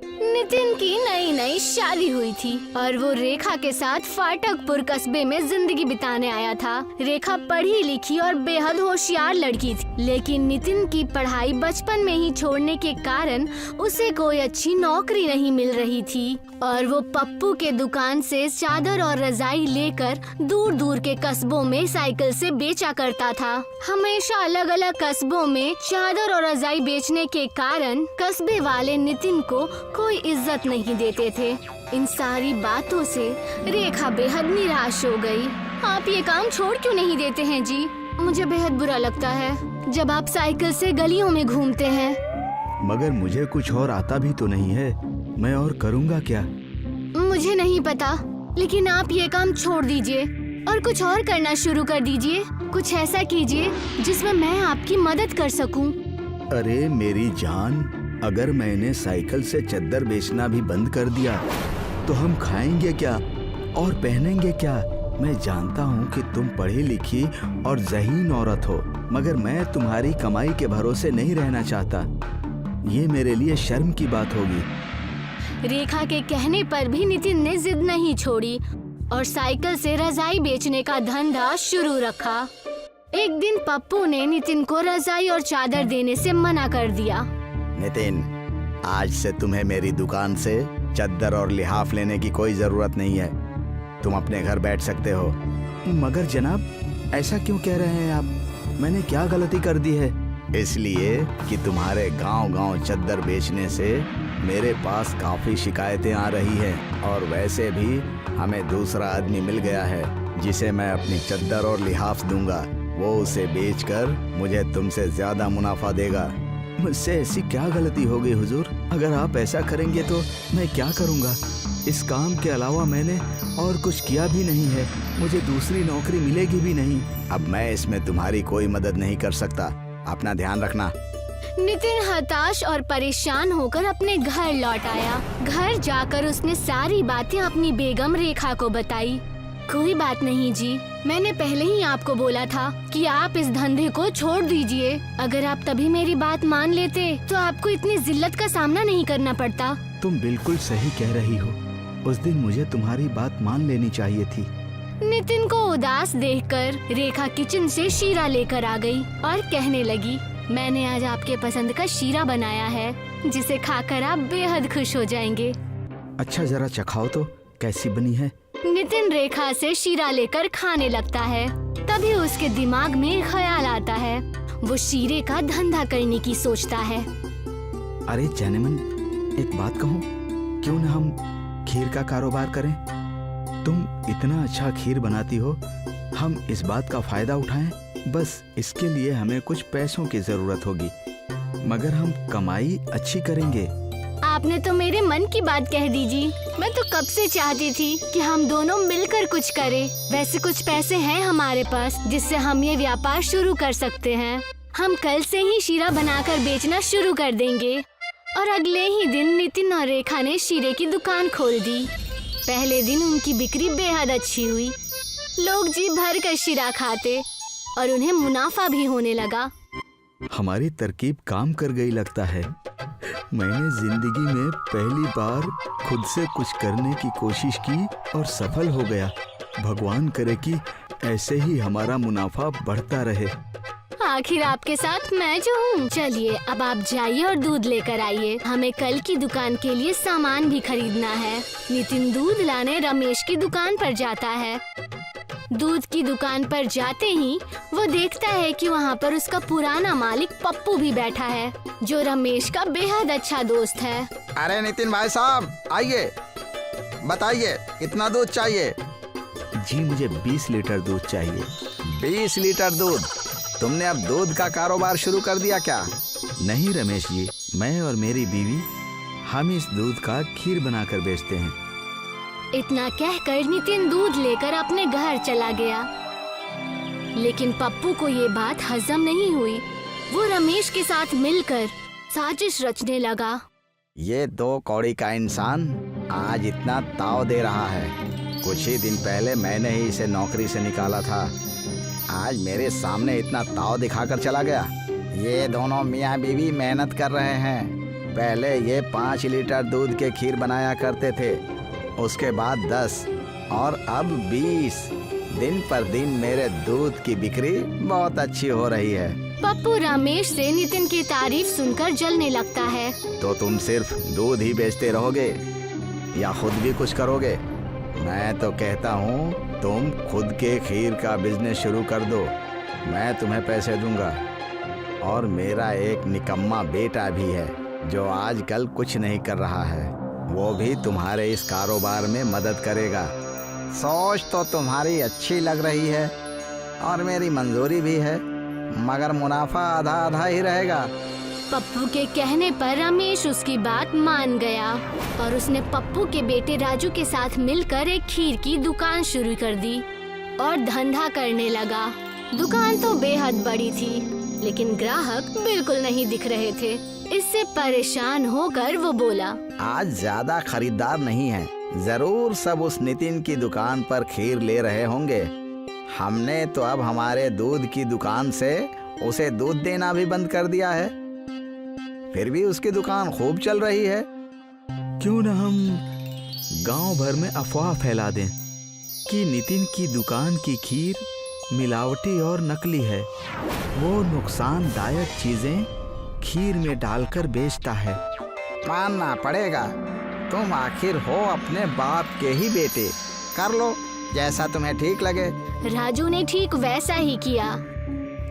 नितिन की नई नई शादी हुई थी और वो रेखा के साथ फाटकपुर कस्बे में जिंदगी बिताने आया था। रेखा पढ़ी लिखी और बेहद होशियार लड़की थी, लेकिन नितिन की पढ़ाई बचपन में ही छोड़ने के कारण उसे कोई अच्छी नौकरी नहीं मिल रही थी और वो पप्पू के दुकान से चादर और रजाई लेकर दूर दूर के कस्बों में साइकिल से बेचा करता था। हमेशा अलग अलग कस्बों में चादर और रजाई बेचने के कारण कस्बे वाले नितिन को कोई इज्जत नहीं देते थे। इन सारी बातों से रेखा बेहद निराश हो गई। आप ये काम छोड़ क्यों नहीं देते हैं जी? मुझे बेहद बुरा लगता है जब आप साइकिल से गलियों में घूमते हैं। मगर मुझे कुछ और आता भी तो नहीं है, मैं और करूँगा क्या? मुझे नहीं पता, लेकिन आप ये काम छोड़ दीजिए और कुछ और करना शुरू कर दीजिए। कुछ ऐसा कीजिए जिसमें मैं आपकी मदद कर सकूं। अरे मेरी जान, अगर मैंने साइकिल से चद्दर बेचना भी बंद कर दिया तो हम खाएंगे क्या और पहनेंगे क्या? मैं जानता हूँ कि तुम पढ़ी लिखी और ज़हीन औरत हो, मगर मैं तुम्हारी कमाई के भरोसे नहीं रहना चाहता। ये मेरे लिए शर्म की बात होगी। रेखा के कहने पर भी नितिन ने जिद नहीं छोड़ी और साइकिल से रजाई बेचने का धंधा शुरू रखा। एक दिन पप्पू ने नितिन को रजाई और चादर देने से मना कर दिया। नितिन, आज से तुम्हें मेरी दुकान से चद्दर और लिहाफ लेने की कोई जरूरत नहीं है। तुम अपने घर बैठ सकते हो। मगर जनाब, ऐसा क्यों कह रहे हैं आप? मैंने क्या गलती कर दी है? इसलिए कि तुम्हारे गांव-गांव चद्दर बेचने से मेरे पास काफी शिकायतें आ रही हैं और वैसे भी हमें दूसरा आदमी मिल गया है जिसे मैं अपनी चद्दर और लिहाफ दूंगा। वो उसे बेचकर मुझे तुमसे ज्यादा मुनाफा देगा। मुझसे ऐसी क्या गलती हो गई हुजूर? अगर आप ऐसा करेंगे तो मैं क्या करूंगा? इस काम के अलावा मैंने और कुछ किया भी नहीं है। मुझे दूसरी नौकरी मिलेगी भी नहीं। अब मैं इसमें तुम्हारी कोई मदद नहीं कर सकता। अपना ध्यान रखना। नितिन हताश और परेशान होकर अपने घर लौट आया। घर जाकर उसने सारी बातें अपनी बेगम रेखा को बताई। कोई बात नहीं जी, मैंने पहले ही आपको बोला था कि आप इस धंधे को छोड़ दीजिए। अगर आप तभी मेरी बात मान लेते तो आपको इतनी जिल्लत का सामना नहीं करना पड़ता। तुम बिल्कुल सही कह रही हो। उस दिन मुझे तुम्हारी बात मान लेनी चाहिए थी। नितिन को उदास देखकर रेखा किचन से शीरा लेकर आ गई और कहने लगी, मैंने आज आपके पसंद का शीरा बनाया है जिसे खाकर आप बेहद खुश हो जाएंगे। अच्छा, जरा चखाओ तो कैसी बनी है। नितिन रेखा से शीरा लेकर खाने लगता है। तभी उसके दिमाग में ख्याल आता है। वो शीरे का धंधा करने की सोचता है। अरे जैनेमन, एक बात कहूँ, क्यों न हम खीर का कारोबार करें? तुम इतना अच्छा खीर बनाती हो, हम इस बात का फायदा उठाएं। बस इसके लिए हमें कुछ पैसों की जरूरत होगी, मगर हम कमाई अच्छी करेंगे। आपने तो मेरे मन की बात कह दी जी। मैं तो कब से चाहती थी कि हम दोनों मिलकर कुछ करें। वैसे कुछ पैसे हैं हमारे पास जिससे हम ये व्यापार शुरू कर सकते हैं। हम कल से ही शीरा बनाकर बेचना शुरू कर देंगे। और अगले ही दिन नितिन और रेखा ने शीरे की दुकान खोल दी। पहले दिन उनकी बिक्री बेहद अच्छी हुई। लोग जी भर कर शीरा खाते और उन्हें मुनाफा भी होने लगा। हमारी तरकीब काम कर गई लगता है। मैंने जिंदगी में पहली बार खुद से कुछ करने की कोशिश की और सफल हो गया। भगवान करे कि ऐसे ही हमारा मुनाफा बढ़ता रहे। आखिर आपके साथ मैं जो हूँ। चलिए अब आप जाइए और दूध लेकर आइए। हमें कल की दुकान के लिए सामान भी खरीदना है। नितिन दूध लाने रमेश की दुकान पर जाता है। दूध की दुकान पर जाते ही वो देखता है कि वहाँ पर उसका पुराना मालिक पप्पू भी बैठा है, जो रमेश का बेहद अच्छा दोस्त है। अरे नितिन भाई साहब, आइए, बताइए कितना दूध चाहिए? जी मुझे 20 लीटर दूध चाहिए। 20 लीटर दूध? तुमने अब दूध का कारोबार शुरू कर दिया क्या? नहीं रमेश जी, मैं और मेरी बीवी हम इस दूध का खीर बनाकर बेचते हैं। इतना कहकर नितिन दूध लेकर अपने घर चला गया। लेकिन पप्पू को ये बात हजम नहीं हुई। वो रमेश के साथ मिलकर साजिश रचने लगा। ये 2 कौड़ी का इंसान आज इतना ताव दे रहा है। कुछ ही दिन पहले मैंने ही इसे नौकरी से निकाला था। आज मेरे सामने इतना ताव दिखाकर चला गया। ये दोनों मियाँ बीवी मेहनत कर रहे हैं, पहले ये 5 लीटर दूध के खीर बनाया करते थे, उसके बाद 10 और अब 20। दिन पर दिन मेरे दूध की बिक्री बहुत अच्छी हो रही है। पप्पू रमेश से नितिन की तारीफ सुनकर जलने लगता है। तो तुम सिर्फ दूध ही बेचते रहोगे या खुद भी कुछ करोगे? मैं तो कहता हूँ तुम खुद के खीर का बिजनेस शुरू कर दो, मैं तुम्हें पैसे दूंगा। और मेरा एक निकम्मा बेटा भी है जो आजकल कुछ नहीं कर रहा है, वो भी तुम्हारे इस कारोबार में मदद करेगा। सोच तो तुम्हारी अच्छी लग रही है और मेरी मंजूरी भी है, मगर मुनाफा आधा आधा ही रहेगा। पप्पू के कहने पर रमेश उसकी बात मान गया और उसने पप्पू के बेटे राजू के साथ मिलकर एक खीर की दुकान शुरू कर दी और धंधा करने लगा। दुकान तो बेहद बड़ी थी, लेकिन ग्राहक बिल्कुल नहीं दिख रहे थे। इससे परेशान होकर वो बोला, आज ज्यादा खरीदार नहीं है, जरूर सब उस नितिन की दुकान पर खीर ले रहे होंगे। हमने तो अब हमारे दूध की दुकान से उसे दूध देना भी बंद कर दिया है, फिर भी उसकी दुकान खूब चल रही है। क्यों न हम गांव भर में अफवाह फैला दें कि नितिन की दुकान की खीर मिलावटी और नकली है। वो नुकसानदायक चीजें खीर में डालकर बेचता है। मानना पड़ेगा, तुम आखिर हो अपने बाप के ही बेटे, कर लो जैसा तुम्हें ठीक लगे। राजू ने ठीक वैसा ही किया।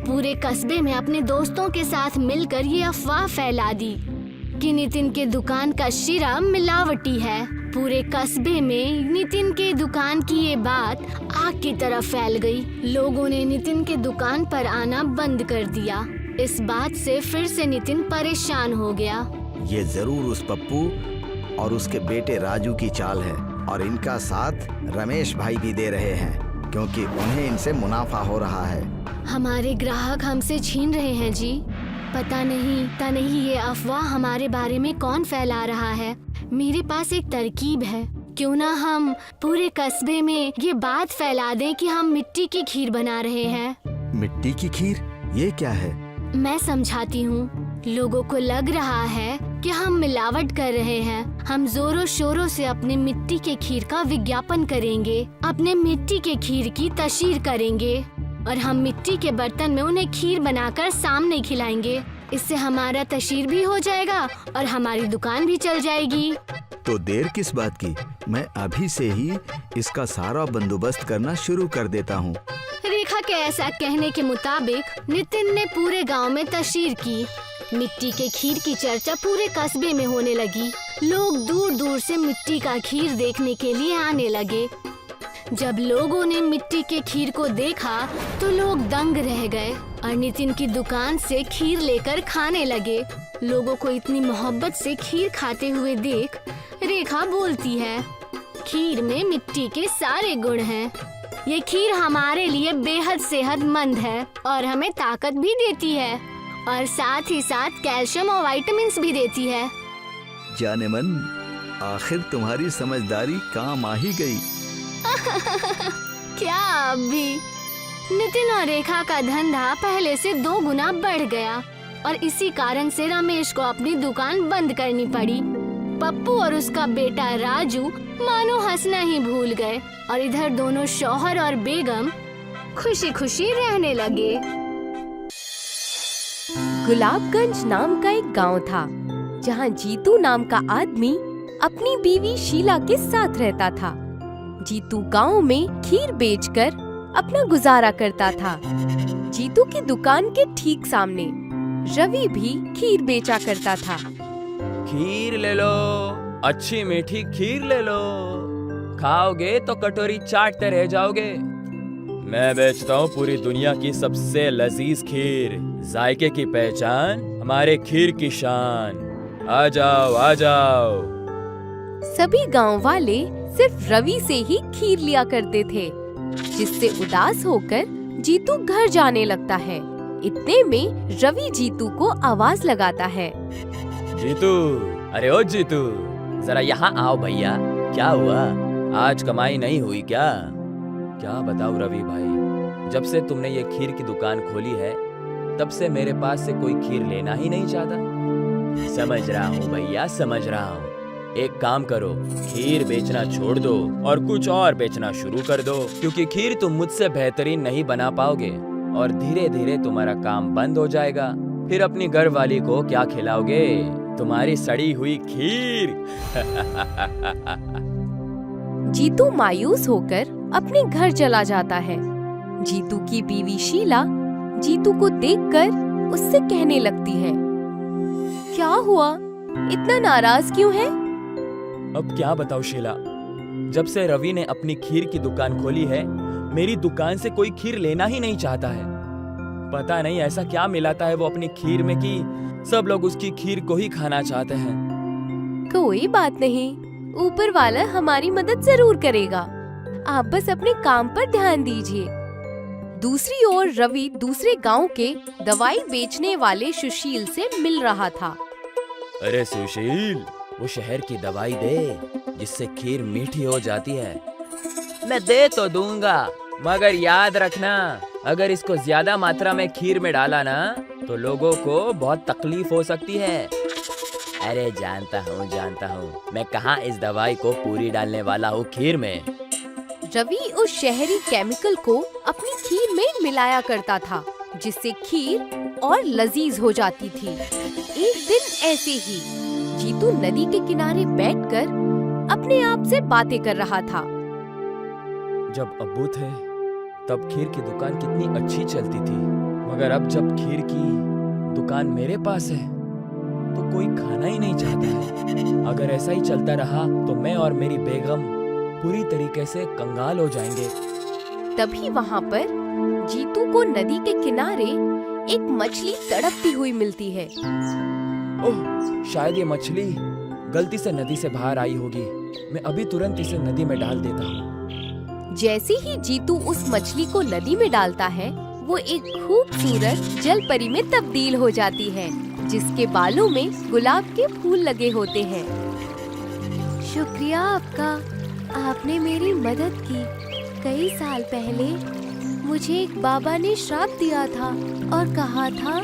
पूरे कस्बे में अपने दोस्तों के साथ मिलकर ये अफवाह फैला दी कि नितिन के दुकान का शीरा मिलावटी है। पूरे कस्बे में नितिन के दुकान की ये बात आग की तरह फैल गई। लोगों ने नितिन के दुकान पर आना बंद कर दिया। इस बात से फिर से नितिन परेशान हो गया। ये जरूर उस पप्पू और उसके बेटे राजू की चाल है, और इनका साथ रमेश भाई भी दे रहे हैं क्योंकि उन्हें इनसे मुनाफा हो रहा है। हमारे ग्राहक हमसे छीन रहे हैं जी। पता नहीं ये अफवाह हमारे बारे में कौन फैला रहा है। मेरे पास एक तरकीब है, क्यों ना हम पूरे कस्बे में ये बात फैला दें कि हम मिट्टी की खीर बना रहे हैं। मिट्टी की खीर, ये क्या है? मैं समझाती हूँ। लोगों को लग रहा है कि हम मिलावट कर रहे हैं। हम जोरों शोरों से अपने मिट्टी के खीर का विज्ञापन करेंगे, अपने मिट्टी के खीर की तशहीर करेंगे और हम मिट्टी के बर्तन में उन्हें खीर बनाकर सामने खिलाएंगे। इससे हमारा तशहीर भी हो जाएगा और हमारी दुकान भी चल जाएगी। तो देर किस बात की, मैं अभी से ही इसका सारा बंदोबस्त करना शुरू कर देता हूँ। रेखा के ऐसा कहने के मुताबिक नितिन ने पूरे गांव में तशहीर की। मिट्टी के खीर की चर्चा पूरे कस्बे में होने लगी। लोग दूर दूर से मिट्टी का खीर देखने के लिए आने लगे। जब लोगों ने मिट्टी के खीर को देखा तो लोग दंग रह गए और नितिन की दुकान से खीर लेकर खाने लगे। लोगों को इतनी मोहब्बत से खीर खाते हुए देख रेखा बोलती है, खीर में मिट्टी के सारे गुण हैं। ये खीर हमारे लिए बेहद सेहतमंद है और हमें ताकत भी देती है और साथ ही साथ कैल्शियम और विटामिन्स भी देती है। जाने मन, आखिर तुम्हारी समझदारी काम आ ही गई। क्या अभी? नितिन और रेखा का धंधा पहले से 2 गुना बढ़ गया और इसी कारण से रमेश को अपनी दुकान बंद करनी पड़ी। पप्पू और उसका बेटा राजू मानो हंसना ही भूल गए और इधर दोनों शौहर और बेगम खुशी खुशी रहने लगे। गुलाबगंज नाम का एक गांव था जहां जीतू नाम का आदमी अपनी बीवी शीला के साथ रहता था। जीतू गांव में खीर बेचकर अपना गुजारा करता था। जीतू की दुकान के ठीक सामने रवि भी खीर बेचा करता था। खीर ले लो, अच्छी मीठी खीर ले लो, खाओगे तो कटोरी चाटते रह जाओगे। मैं बेचता हूँ पूरी दुनिया की सबसे लजीज खीर, जायके की पहचान, हमारे खीर की शान। आ जाओ आ जाओ। सभी गांव वाले सिर्फ रवि से ही खीर लिया करते थे, जिससे उदास होकर जीतू घर जाने लगता है। इतने में रवि जीतू को आवाज लगाता है, जीतू, अरे ओ जीतू, जरा यहाँ आओ भैया। क्या हुआ, आज कमाई नहीं हुई क्या? क्या बताऊं रवि भाई, जब से तुमने ये खीर की दुकान खोली है तब से मेरे पास से कोई खीर लेना ही नहीं चाहता। समझ रहा हूँ भैया, समझ रहा हूँ। एक काम करो, खीर बेचना छोड़ दो और कुछ और बेचना शुरू कर दो, क्योंकि खीर तुम मुझसे बेहतरीन नहीं बना पाओगे और धीरे धीरे तुम्हारा काम बंद हो जाएगा। फिर अपनी घर वाली को क्या खिलाओगे? तुम्हारी सड़ी हुई खीर। जीतू मायूस होकर अपने घर चला जाता है। जीतू की बीवी शीला जीतू को देखकर उससे कहने लगती है, क्या हुआ, इतना नाराज क्यों है? अब क्या बताऊं शीला, जब से रवि ने अपनी खीर की दुकान खोली है, मेरी दुकान से कोई खीर लेना ही नहीं चाहता है। पता नहीं ऐसा क्या मिलाता है वो अपनी खीर में कि सब लोग उसकी खीर को ही खाना चाहते हैं। कोई बात नहीं, ऊपर वाला हमारी मदद जरूर करेगा। आप बस अपने काम पर ध्यान दीजिए। दूसरी ओर रवि दूसरे गांव के दवाई बेचने वाले सुशील से मिल रहा था। अरे सुशील, वो शहर की दवाई दे जिससे खीर मीठी हो जाती है। मैं दे तो दूंगा, मगर याद रखना, अगर इसको ज्यादा मात्रा में खीर में डाला ना तो लोगों को बहुत तकलीफ हो सकती है। अरे जानता हूँ, मैं कहाँ इस दवाई को पूरी डालने वाला हूँ खीर में। रवि उस शहरी केमिकल को अपनी खीर में मिलाया करता था, जिससे खीर और लजीज हो जाती थी। एक दिन ऐसे ही जीतू नदी के किनारे बैठकर अपने आप से बातें कर रहा था। जब अब्बू थे तब खीर की दुकान कितनी अच्छी चलती थी, मगर अब जब खीर की दुकान मेरे पास है तो कोई खाना ही नहीं चाहता है। अगर ऐसा ही चलता रहा तो मैं और मेरी बेगम पूरी तरीके से कंगाल हो जाएंगे। तभी वहाँ पर जीतू को नदी के किनारे एक मछली तड़पती हुई मिलती है। ओह, शायद ये मछली गलती से नदी से बाहर आई होगी। मैं अभी तुरंत इसे नदी में डाल देता हूँ। जैसे ही जीतू उस मछली को नदी में डालता है, वो एक खूबसूरत जलपरी में तब्दील हो जाती है, जिसके बालों में गुलाब के फूल लगे होते हैं। शुक्रिया आपका, आपने मेरी मदद की। कई साल पहले मुझे एक बाबा ने श्राप दिया था और कहा था,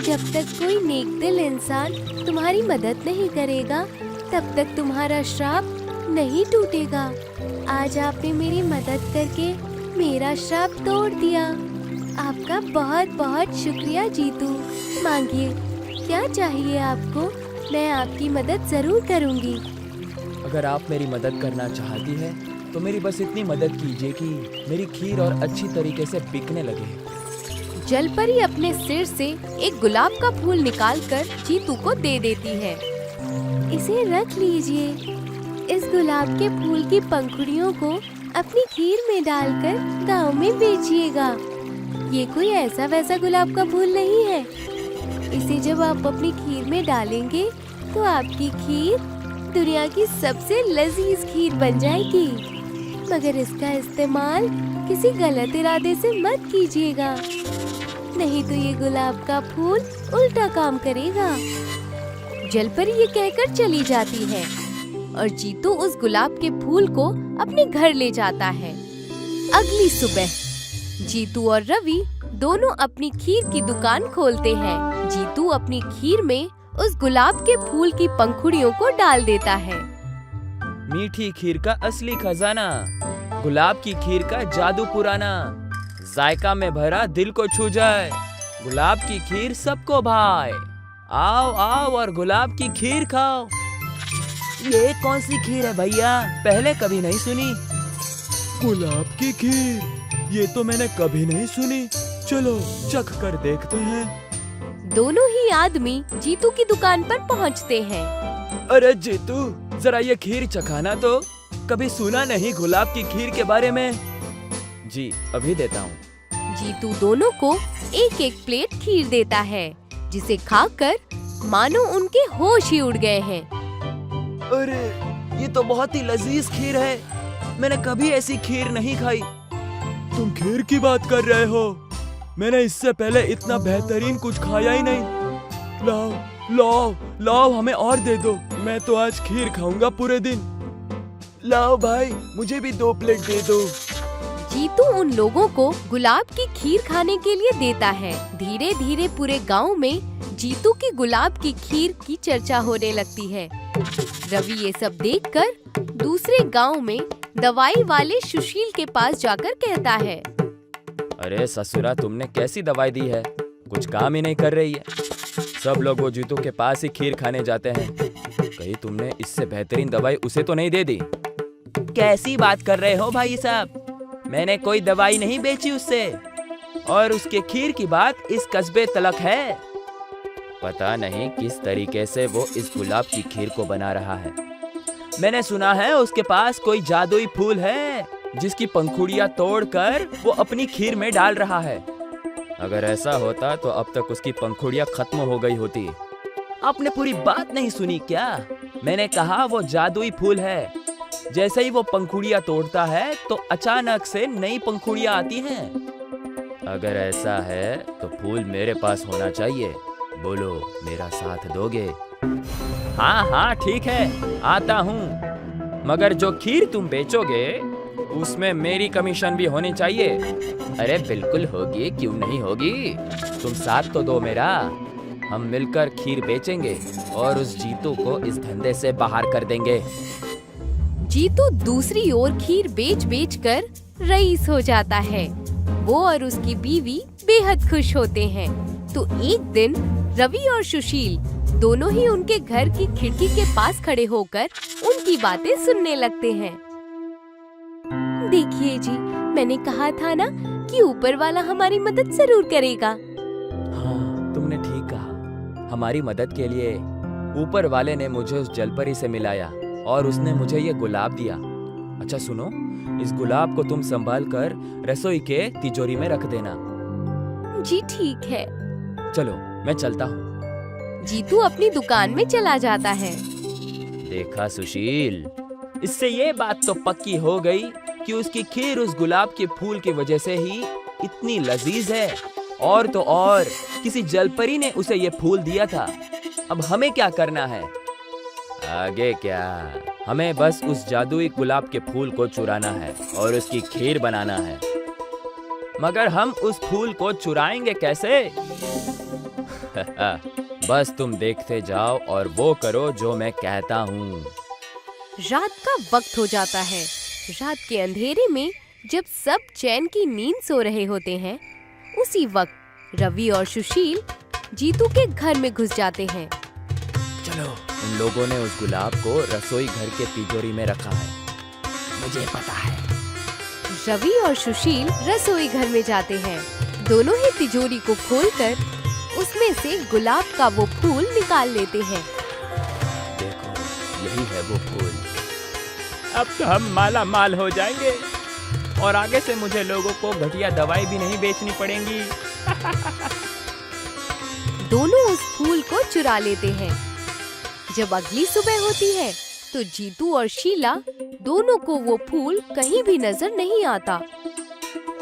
जब तक कोई नेकदिल इंसान तुम्हारी मदद नहीं करेगा तब तक तुम्हारा श्राप नहीं टूटेगा। आज आपने मेरी मदद करके मेरा श्राप तोड़ दिया। आपका बहुत बहुत शुक्रिया जीतू। मांगिए, क्या चाहिए आपको? मैं आपकी मदद जरूर करूंगी। अगर आप मेरी मदद करना चाहती है तो मेरी बस इतनी मदद कीजिए कि मेरी खीर और अच्छी तरीके से बिकने लगे। जलपरी अपने सिर से एक गुलाब का फूल निकालकर जीतू को दे देती है। इसे रख लीजिए। इस गुलाब के फूल की पंखुड़ियों को अपनी खीर में डालकर गांव में बेचिएगा। ये कोई ऐसा वैसा गुलाब का फूल नहीं है। इसे जब आप अपनी खीर में डालेंगे तो आपकी खीर दुनिया की सबसे लजीज खीर बन जाएगी। मगर इसका इस्तेमाल किसी गलत इरादे से मत कीजिएगा, नहीं तो ये गुलाब का फूल उल्टा काम करेगा। जलपरी ये कहकर चली जाती है और जीतू उस गुलाब के फूल को अपने घर ले जाता है। अगली सुबह जीतू और रवि दोनों अपनी खीर की दुकान खोलते हैं। जीतू अपनी खीर में उस गुलाब के फूल की पंखुड़ियों को डाल देता है। मीठी खीर का असली खजाना, गुलाब की खीर का जादू पुराना, जायका में भरा दिल को छू जाए, गुलाब की खीर सबको भाए। आओ आओ और गुलाब की खीर खाओ। ये कौन सी खीर है भैया? पहले कभी नहीं सुनी। गुलाब की खीर, ये तो मैंने कभी नहीं सुनी। चलो चख कर देखते हैं। दोनों ही आदमी जीतू की दुकान पर पहुंचते हैं। अरे जीतू, जरा ये खीर चखाना तो। कभी सुना नहीं गुलाब की खीर के बारे में। जी अभी देता हूँ। जीतू दोनों को एक एक प्लेट खीर देता है, जिसे खाकर मानो उनके होश ही उड़ गए हैं। अरे ये तो बहुत ही लजीज खीर है, मैंने कभी ऐसी खीर नहीं खाई। तुम खीर की बात कर रहे हो? मैंने इससे पहले इतना बेहतरीन कुछ खाया ही नहीं। लाओ लाओ लाओ, हमें और दे दो। मैं तो आज खीर खाऊंगा पूरे दिन। लाओ भाई, मुझे भी 2 प्लेट दे दो। जीतू उन लोगों को गुलाब की खीर खाने के लिए देता है। धीरे धीरे पूरे गांव में जीतू की गुलाब की खीर की चर्चा होने लगती है। रवि ये सब देखकर दूसरे गांव में दवाई वाले सुशील के पास जाकर कहता है, अरे ससुरा, तुमने कैसी दवाई दी है? कुछ काम ही नहीं कर रही है। सब लोग वो जीतू के पास ही खीर खाने जाते हैं। कहीं तुमने इससे बेहतरीन दवाई उसे तो नहीं दे दी? कैसी बात कर रहे हो भाई साहब? मैंने कोई दवाई नहीं बेची उससे, और उसके खीर की बात इस कस्बे तलक है। पता नहीं किस तरीके से वो इस गुलाब की खीर को बना रहा है। मैंने सुना है उसके पास कोई जादुई फूल है जिसकी पंखुड़ियां तोड़कर वो अपनी खीर में डाल रहा है। अगर ऐसा होता तो अब तक उसकी पंखुड़ियां खत्म हो गई होती। आपने पूरी बात नहीं सुनी क्या? मैंने कहा वो जादुई फूल है। जैसे ही वो पंखुड़ियां तोड़ता है तो अचानक से नई पंखुड़ियां आती हैं। अगर ऐसा है तो फूल मेरे पास होना चाहिए। बोलो, मेरा साथ दोगे? हाँ हाँ ठीक है, आता हूँ, मगर जो खीर तुम बेचोगे उसमें मेरी कमीशन भी होनी चाहिए। अरे बिल्कुल होगी, क्यों नहीं होगी। तुम साथ तो दो मेरा। हम मिलकर खीर बेचेंगे और उस जीतू को इस धंधे से बाहर कर देंगे। जीतू दूसरी ओर खीर बेच बेच कर रईस हो जाता है। वो और उसकी बीवी बेहद खुश होते हैं। तो एक दिन रवि और सुशील दोनों ही उनके घर की खिड़की के पास खड़े होकर उनकी बातें सुनने लगते हैं। देखिए जी, मैंने कहा था ना कि ऊपर वाला हमारी मदद जरूर करेगा। हाँ, तुमने ठीक कहा। हमारी मदद के लिए ऊपर वाले ने मुझे उस जलपरी से मिलाया और उसने मुझे ये गुलाब दिया। अच्छा सुनो, इस गुलाब को तुम संभाल कर रसोई के तिजोरी में रख देना। जी ठीक है। चलो, मैं चलता हूँ। जीतू अपनी दुकान में चला जाता है। देखा सुशील, इससे ये बात तो पक्की हो गई कि उसकी खीर उस गुलाब के फूल की वजह से ही इतनी लजीज है। और तो और किसी जलपरी ने उसे ये फूल दिया था। अब हमें क्या करना है? आगे क्या, हमें बस उस जादुई गुलाब के फूल को चुराना है और उसकी खीर बनाना है। मगर हम उस फूल को चुराएंगे कैसे? बस तुम देखते जाओ और वो करो जो मैं कहता हूँ। रात का वक्त हो जाता है। रात के अंधेरे में जब सब चैन की नींद सो रहे होते हैं, उसी वक्त रवि और सुशील जीतू के घर में घुस जाते हैं। चलो, उन लोगों ने उस गुलाब को रसोई घर के तिजोरी में रखा है, मुझे पता है। रवि और सुशील रसोई घर में जाते हैं। दोनों ही तिजोरी को खोलकर उसमें से गुलाब का वो फूल निकाल लेते हैं। देखो, यही है वो फूल। अब तो हम माला माल हो जाएंगे और आगे से मुझे लोगों को घटिया दवाई भी नहीं बेचनी पड़ेगी। दोनों उस फूल को चुरा लेते हैं। जब अगली सुबह होती है तो जीतू और शीला दोनों को वो फूल कहीं भी नजर नहीं आता।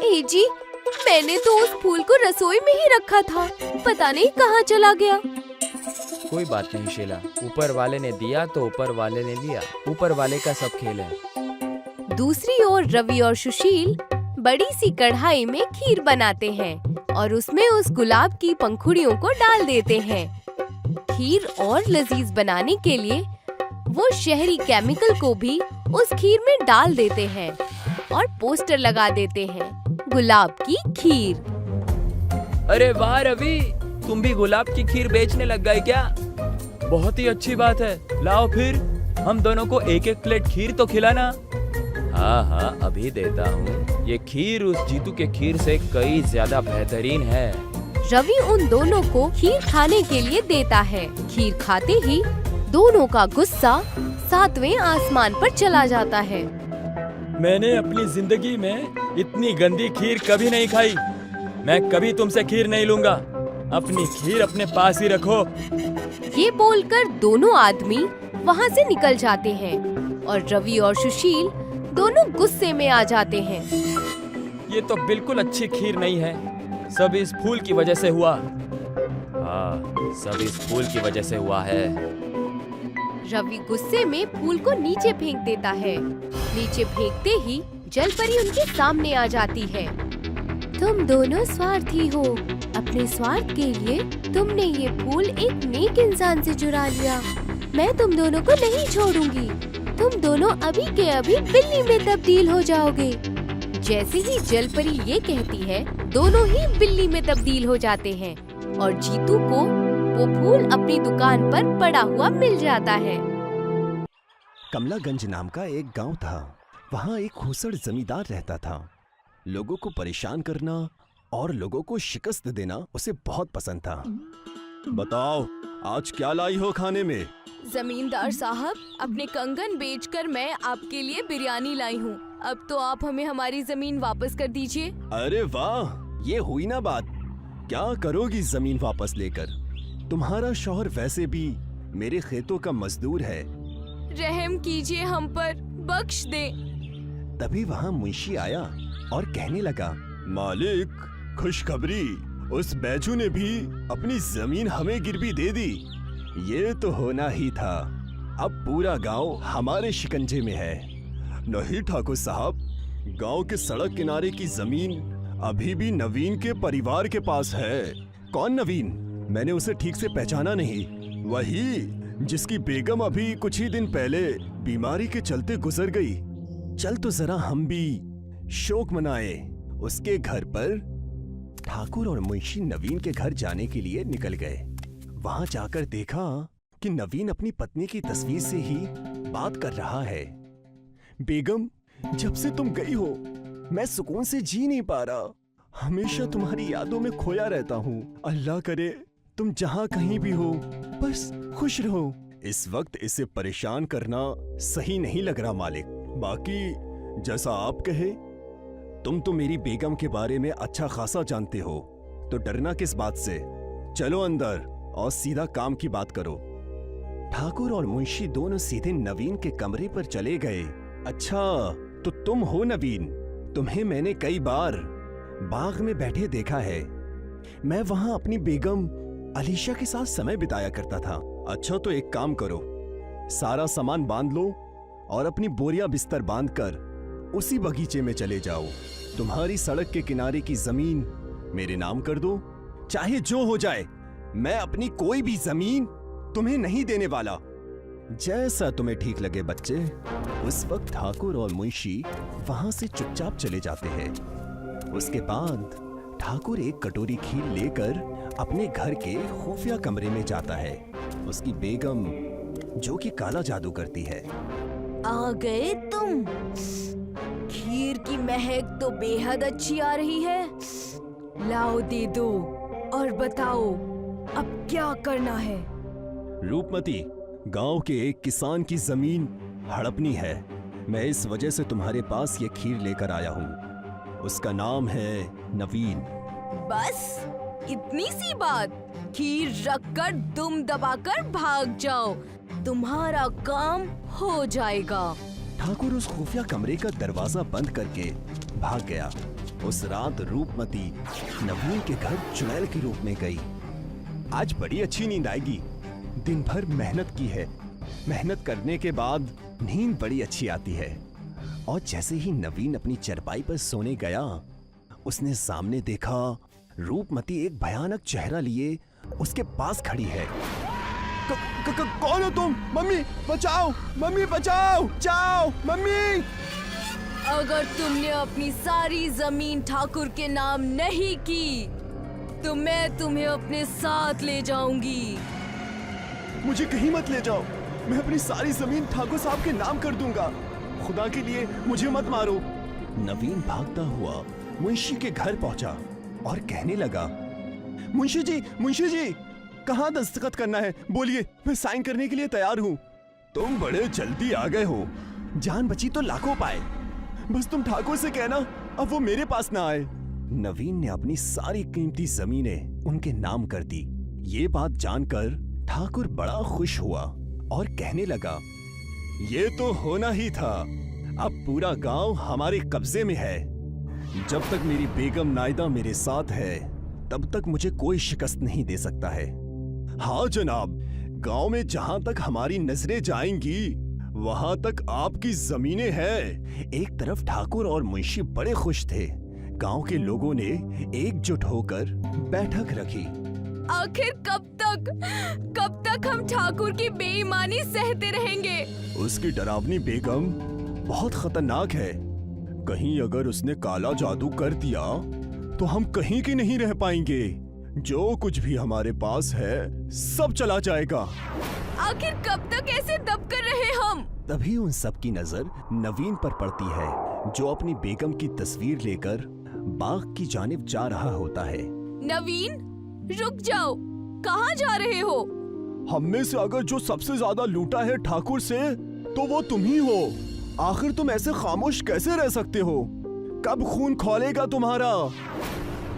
ए जी, मैंने तो उस फूल को रसोई में ही रखा था, पता नहीं कहाँ चला गया। कोई बात नहीं शीला, ऊपर वाले ने दिया तो ऊपर वाले ने लिया। ऊपर वाले का सब खेल है। दूसरी ओर रवि और सुशील बड़ी सी कढ़ाई में खीर बनाते हैं और उसमें उस गुलाब की पंखुड़ियों को डाल देते हैं। खीर और लजीज बनाने के लिए वो शहरी केमिकल को भी उस खीर में डाल देते हैं और पोस्टर लगा देते हैं, गुलाब की खीर। अरे वाह रवि, तुम भी गुलाब की खीर बेचने लग गए क्या? बहुत ही अच्छी बात है। लाओ फिर हम दोनों को एक एक प्लेट खीर तो खिलाना। हाँ हाँ, अभी देता हूँ। ये खीर उस जीतू के खीर से कई ज्यादा बेहतरीन है। रवि उन दोनों को खीर खाने के लिए देता है। खीर खाते ही दोनों का गुस्सा 7वें आसमान पर चला जाता है। मैंने अपनी जिंदगी में इतनी गंदी खीर कभी नहीं खाई। मैं कभी तुमसे खीर नहीं लूंगा। अपनी खीर अपने पास ही रखो। ये बोलकर दोनों आदमी वहाँ से निकल जाते हैं और रवि और सुशील दोनों गुस्से में आ जाते हैं। ये तो बिल्कुल अच्छी खीर नहीं है। सब इस फूल की वजह से हुआ। हाँ, सब इस फूल की वजह से हुआ है। रवि गुस्से में फूल को नीचे फेंक देता है। नीचे फेंकते ही जल परी उनके सामने आ जाती है। तुम दोनों स्वार्थी हो। अपने स्वार्थ के लिए तुमने ये फूल एक नेक इंसान से चुरा लिया। मैं तुम दोनों को नहीं छोड़ूंगी। तुम दोनों अभी के अभी बिल्ली में तब्दील हो जाओगे। जैसे ही जल परी ये कहती है, दोनों ही बिल्ली में तब्दील हो जाते हैं और जीतू को वो फूल अपनी दुकान पर पड़ा हुआ मिल जाता है। कमलागंज नाम का एक गांव था। वहाँ एक खूसड़ जमींदार रहता था। लोगों को परेशान करना और लोगों को शिकस्त देना उसे बहुत पसंद था। बताओ, आज क्या लाई हो खाने में? जमींदार साहब, अपने कंगन बेचकर मैं आपके लिए बिरयानी लाई हूँ। अब तो आप हमें हमारी जमीन वापस कर दीजिए। अरे वाह, ये हुई ना बात। क्या करोगी जमीन वापस लेकर? तुम्हारा शौहर वैसे भी मेरे खेतों का मजदूर है। रहम कीजिए हम पर, बख्श दे। तभी वहाँ मुंशी आया और कहने लगा, मालिक, खुशखबरी, उस बैजू ने भी अपनी जमीन हमें गिरवी दे दी। ये तो होना ही था। अब पूरा गांव हमारे शिकंजे में है। नहीं ठाकुर साहब, गांव के सड़क किनारे की जमीन अभी भी नवीन के परिवार के पास है। कौन नवीन? मैंने उसे ठीक से पहचाना नहीं। वही जिसकी बेगम अभी कुछ ही दिन पहले बीमारी के चलते गुजर गई। चल तो जरा हम भी शोक मनाए। उसके घर पर ठाकुर और मुंशी नवीन के घर जाने के लिए निकल गए। वहां जाकर देखा कि नवीन अपनी पत्नी की तस्वीर से ही बात कर रहा है। बेगम, जब से तुम गई हो मैं सुकून से जी नहीं पा रहा। हमेशा तुम्हारी यादों में खोया रहता हूँ। अल्लाह करे तुम जहाँ कहीं भी हो, बस खुश रहो। इस वक्त इसे परेशान करना सही नहीं लग रहा मालिक। बाकी जैसा आप कहे। तुम तो मेरी बेगम के बारे में अच्छा खासा जानते हो, तो डरना किस बात से? चलो अंदर और सीधा काम की बात करो। ठाकुर और मुंशी दोनों सीधे नवीन के कमरे पर चले गए। अच्छा, तो तुम हो नवीन? तुम्हें मैंने कई बार बाग में बैठे देखा है। मैं वहां अपनी बेगम अलीशा के साथ समय बिताया करता था। अच्छा, तो एक काम करो, सारा सामान बांध लो और अपनी बोरिया बिस्तर बांधकर उसी बगीचे में चले जाओ। तुम्हारी सड़क के किनारे की जमीन मेरे नाम कर दो। चाहे जो हो जाए, मैं अपनी कोई भी जमीन तुम्हें नहीं देने वाला। जैसा तुम्हें ठीक लगे बच्चे। उस वक्त ठाकुर और मुंशी वहां से चुपचाप चले जाते हैं। उसके बाद ठाकुर एक कटोरी खीर लेकर अपने घर के खुफिया कमरे में जाता है। उसकी बेगम, जो कि काला जादू करती है। आ गए तुम? खीर की महक तो बेहद अच्छी आ रही है। लाओ दे दो और बताओ अब क्या करना है। रूपमती, गांव के एक किसान की जमीन हड़पनी है। मैं इस वजह से तुम्हारे पास ये खीर लेकर आया हूँ। उसका नाम है नवीन। बस इतनी सी बात? खीर रखकर दुम दबाकर भाग जाओ, तुम्हारा काम हो जाएगा। ठाकुर उस खुफिया कमरे का दरवाजा बंद करके भाग गया। उस रात रूपमती नवीन के घर चुड़ैल के रूप में गई। आज बड़ी अच्छी नींद आएगी। दिन भर मेहनत की है। मेहनत करने के बाद नींद बड़ी अच्छी आती है। और जैसे ही नवीन अपनी चरपाई पर सोने गया, उसने सामने देखा रूपमती एक भयानक चेहरा लिए उसके पास खड़ी है। कौन हो तुम? मम्मी बचाओ, मम्मी बचाओ, जाओ मम्मी। अगर तुमने अपनी सारी जमीन ठाकुर के नाम नहीं की तो मैं तुम्हें अपने साथ ले जाऊंगी। मुझे कहीं मत ले जाओ। मैं अपनी सारी जमीन ठाकुर साहब के नाम कर दूंगा। खुदा के लिए मुझे मत मारो। नवीन भागता हुआ मुंशी के घर पहुंचा और कहने लगा, मुंशी जी, कहाँ दस्तखत करना है? बोलिए, मैं साइन करने के लिए तैयार हूँ। तुम बड़े जल्दी आ गए हो। जान बची तो लाखों पाए। बस तुम ठाकुर से कहना अब वो मेरे पास ना आए। नवीन ने अपनी सारी कीमती जमीनें उनके नाम कर दी। ये बात जानकर ठाकुर बड़ा खुश हुआ और कहने लगा, ये तो होना ही था। अब पूरा गांव हमारे कब्जे में है। जब तक मेरी बेगम नायदा मेरे साथ है, तब तक मुझे कोई शिकस्त नहीं दे सकता है। हाँ जनाब, गांव में जहां तक हमारी नजरें जाएंगी वहां तक आपकी जमीनें हैं। एक तरफ ठाकुर और मुंशी बड़े खुश थे। गांव के लोगों ने एकजुट होकर बैठक रखी। आखिर कब तक हम ठाकुर की बेईमानी सहते रहेंगे? उसकी डरावनी बेगम बहुत खतरनाक है। कहीं अगर उसने काला जादू कर दिया तो हम कहीं की नहीं रह पाएंगे। जो कुछ भी हमारे पास है सब चला जाएगा। आखिर कब तक ऐसे दब कर रहे हम? तभी उन सब की नजर नवीन पर पड़ती है, जो अपनी बेगम की तस्वीर लेकर बाग की जानिब जा रहा होता है। नवीन, रुक जाओ, कहाँ जा रहे हो? हम में से अगर जो सबसे ज्यादा लूटा है ठाकुर से, तो वो तुम ही हो। आखिर तुम ऐसे खामोश कैसे रह सकते हो? कब खून खौलेगा तुम्हारा?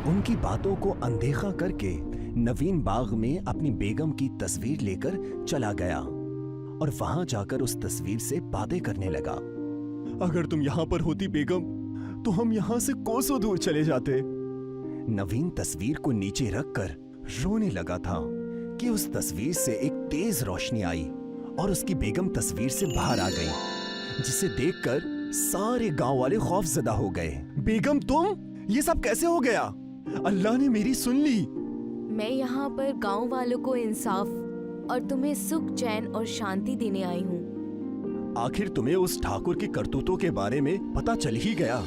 उनकी बातों को अनदेखा करके नवीन बाग में अपनी बेगम की तस्वीर लेकर चला गया और वहां जाकर उस तस्वीर से बातें करने लगा। अगर तुम यहाँ पर होती बेगम, तो हम यहाँ से कोसों दूर चले जाते। नवीन तस्वीर को नीचे रखकर रोने लगा था कि उस तस्वीर से एक तेज रोशनी आई और उसकी बेगम तस्वीर से बाहर आ गई, जिसे देखकर सारे गांव वाले खौफजदा हो गए। बेगम तुम, ये सब कैसे हो गया? अल्लाह ने मेरी सुन ली। मैं यहाँ पर गांव वालों को इंसाफ और तुम्हें सुख, चैन और शांति देने आई हूँ। आखिर तुम्हें उस ठाकुर की करतूतों के बारे में पता चल ही गया।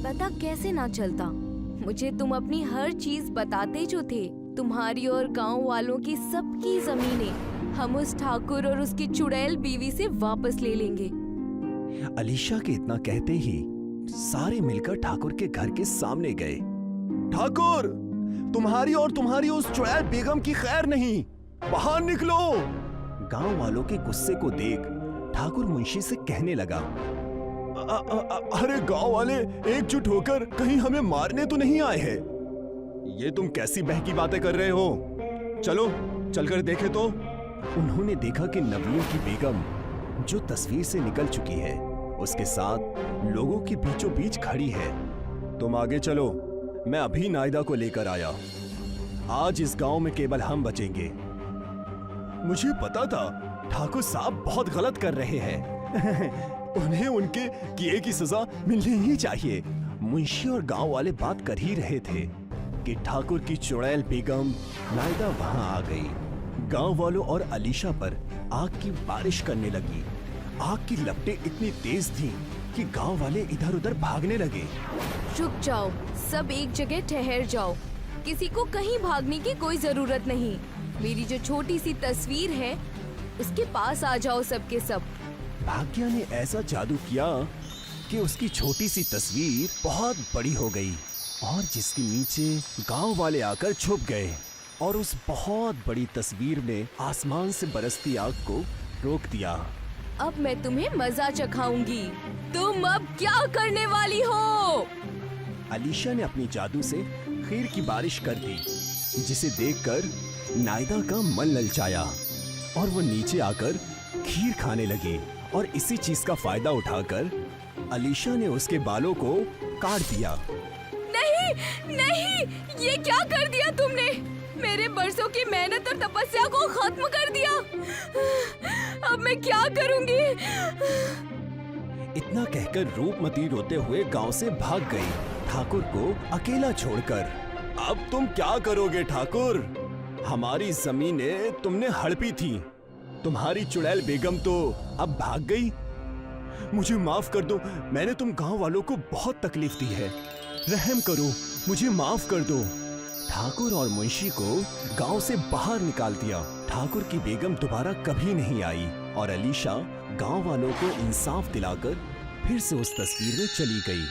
पता कैसे ना चलता? मुझे तुम अपनी हर चीज बताते जो थे। तुम्हारी और गांव वालों की सबकी जमीनें हम उस ठाकुर और उसकी चुड़ैल बीवी से वापस ले लेंगे। अलीशा के इतना कहते ही सारे मिलकर ठाकुर के घर के सामने गए। ठाकुर, तुम्हारी और तुम्हारी उस चुड़ैल बेगम की खैर नहीं, बाहर निकलो। गांव वालों के गुस्से को देख ठाकुर मुंशी से कहने लगा, अरे गांव वाले एकजुट होकर कहीं हमें मारने तो नहीं आए हैं? ये तुम कैसी बहकी बातें कर रहे हो? चलो चलकर देखें तो। उन्होंने देखा कि नवीन की बेगम, जो तस्वीर से निकल चुकी है, उसके साथ लोगों के बीचों बीच खड़ी है। तुम आगे चलो, मैं अभी नायदा को लेकर आया। आज इस गांव में केवल हम बचेंगे। मुझे पता था ठाकुर साहब बहुत गलत कर रहे हैं। उन्हें उनके किए की सजा मिलनी ही चाहिए। मुंशी और गांव वाले बात कर ही रहे थे कि ठाकुर की चुड़ैल बेगम नायदा वहां आ गई। गांव वालों और अलीशा पर आग की बारिश करने लगी। आग की लपटें इतनी तेज थीं कि गांव वाले इधर उधर भागने लगे। रुक जाओ, सब एक जगह ठहर जाओ। किसी को कहीं भागने की कोई जरूरत नहीं। मेरी जो छोटी सी तस्वीर है, उसके पास आ जाओ सबके सब। भाग्य ने ऐसा जादू किया कि उसकी छोटी सी तस्वीर बहुत बड़ी हो गई और जिसके नीचे गांव वाले आकर छुप गए और उस बहुत बड़ी तस्वीर ने आसमान से बरसती आग को रोक दिया। अब मैं तुम्हें मजा चखाऊंगी। तुम अब क्या करने वाली हो? अलीशा ने अपनी जादू से खीर की बारिश कर दी, जिसे देखकर नायदा का मन ललचाया और वो नीचे आकर खीर खाने लगी। और इसी चीज का फायदा उठाकर अलीशा ने उसके बालों को काट दिया। नहीं, नहीं, ये क्या कर दिया तुमने? मेरे बरसों की मेहनत और तपस्या को खत्म कर दिया। अब मैं क्या करूंगी? इतना कहकर रूपमती रोते हुए गांव से भाग गई, ठाकुर को अकेला छोड़कर। अब तुम क्या करोगे ठाकुर? हमारी जमीनें तुमने हड़पी थी। तुम्हारी चुड़ैल बेगम तो अब भाग गई। मुझे माफ कर दो, मैंने तुम गांव वालों को बहुत तकलीफ दी है। रहम करो, मुझे माफ कर दो। ठाकुर और मुंशी को गांव से बाहर निकाल दिया। ठाकुर की बेगम दोबारा कभी नहीं आई और अलीशा गांव वालों को इंसाफ दिलाकर फिर से उस तस्वीर में चली गई।